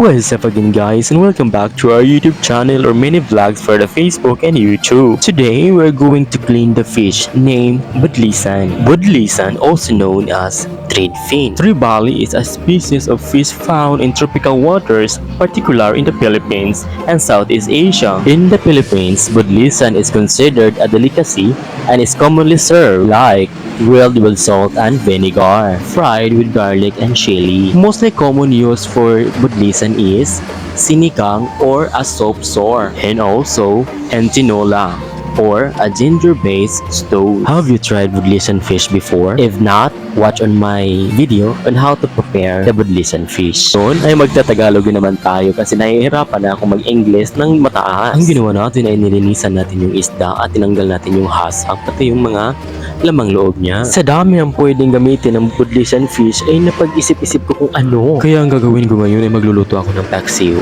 What's up again guys, and welcome back to our YouTube channel or mini vlogs for the Facebook and YouTube. Today we're going to clean the fish named Budlisan. Budlisan, also known as threadfin. Tribali is a species of fish found in tropical waters, particularly in the Philippines and Southeast Asia. In the Philippines, Budlisan is considered a delicacy and is commonly served like grilled with salt and vinegar, fried with garlic and chili. Mostly common use for budlisan is sinigang or a soap sore, and also entinola or a ginger-based stew. Have you tried budlisan fish before? If not, watch on my video on how to prepare the budlisan fish. Noon ay magtatagalog naman tayo kasi nahihirapan na ako mag-English ng mataas. Ang ginawa natin ay nilinisan natin yung isda at tinanggal natin yung hasak pati yung mga lamang loob niya. Sa dami ng pwedeng gamitin ng budlisan fish ay napag-isip-isip ko kung ano. Kaya ang gagawin ko ngayon ay magluluto ako ng paksiw.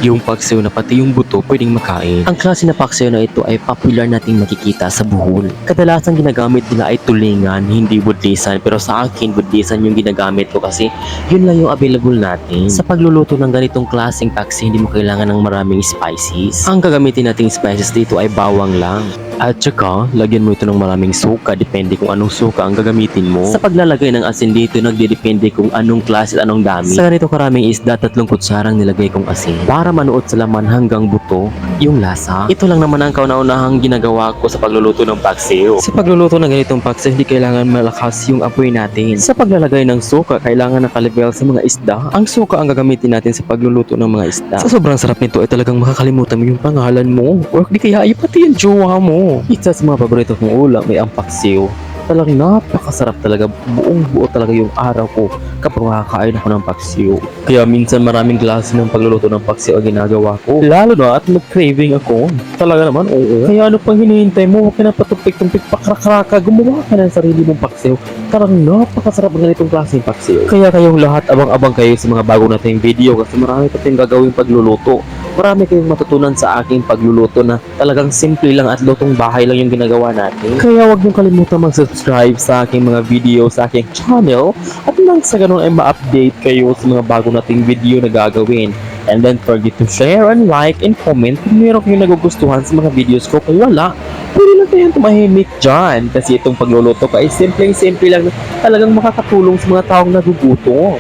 Yung paksiw na pati yung buto pwedeng makain. Ang klase na paksiw na ito ay popular nating makikita sa Bohol. Kadalasan ginagamit nila ay tulingan, hindi budlisan, pero sa akin budlisan yung ginagamit ko kasi yun lang yung available natin. Sa pagluluto ng ganitong klaseng paksiw, hindi mo kailangan ng maraming spices. Ang gagamitin nating spices dito ay bawang lang. At saka, lagyan mo ito ng maraming suka, depende kung anong suka ang gagamitin mo. Sa paglalagay ng asin dito, nagdidepende kung anong klase at anong dami. Sa ganito karaming isda, 3 kutsarang nilagay kong asin para manuot sa laman hanggang buto yung lasa. Ito lang naman ang kauna-unahang ginagawa ko sa pagluluto ng paksiw. Sa pagluluto ng ganitong paksiw, hindi kailangan malakas yung apoy natin. Sa paglalagay ng suka, kailangan nakalibel sa mga isda. Ang suka ang gagamitin natin sa pagluluto ng mga isda. Sa sobrang sarap nito ay talagang makakalimutan mo yung pangalan mo. Or di kaya ay pati yung jowa mo. Isa sa mga paborito kong ulam ay ang paksiw. Talagang napakasarap talaga. Buong buo talaga yung araw ko kapag makakain ako ng paksiw. Kaya minsan maraming klase ng pagluluto ng paksiw ang ginagawa ko. Lalo na at mag-craving ako. Talaga naman, oo. Kaya ano pang hinihintay mo? Huwag ka na patumpik-tumpik pakrakraka. Gumawa ka ng sarili mong paksiw. Talagang napakasarap ang ganitong klaseng paksiw. Kaya kayong lahat abang-abang kayo sa mga bago nating video kasi marami pa tayong gagawing pagluluto. Marami kayong matutunan sa aking pagluluto na talagang simple lang at lutong bahay lang yung ginagawa natin. Kaya huwag mong kalimutan mag-subscribe sa aking mga video sa aking channel at nang sa ganun ay ma-update kayo sa mga bago nating video na gagawin. And then forget to share and like and comment kung meron kayong nagugustuhan sa mga videos ko. Kung wala, pwede lang kayong tumahimik dyan kasi itong pagluluto ko ay simple lang na talagang makakatulong sa mga taong nagugutom.